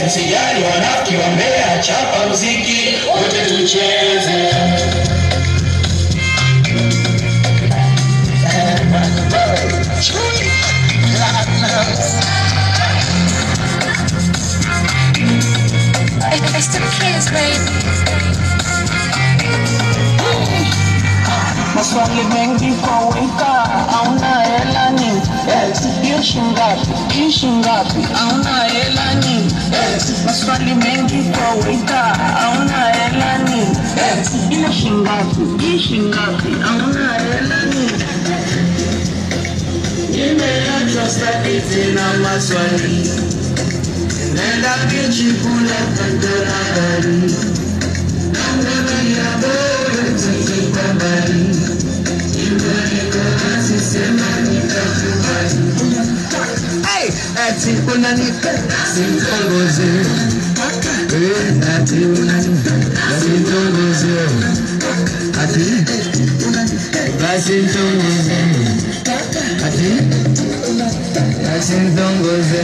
Sijali wanafiki wambea, chapa muziki wote tucheze. I still kids, baby. Maswali mengi kwa wika, hauna hela nini? Hiyo shingapi? Hauna hela nini? Maswali mengi kwa wika, hauna hela nini? Hiyo shingapi? Hauna hela nini? Nimeachwa sabiti na maswali, nenda bichi kula kandara gari, nangalia bora tukika mbali, imani sisema nitakubali. Ati unanipenda Sintongoze, ati unanipenda sintongoze, ati sintongoze, ati sintongoze.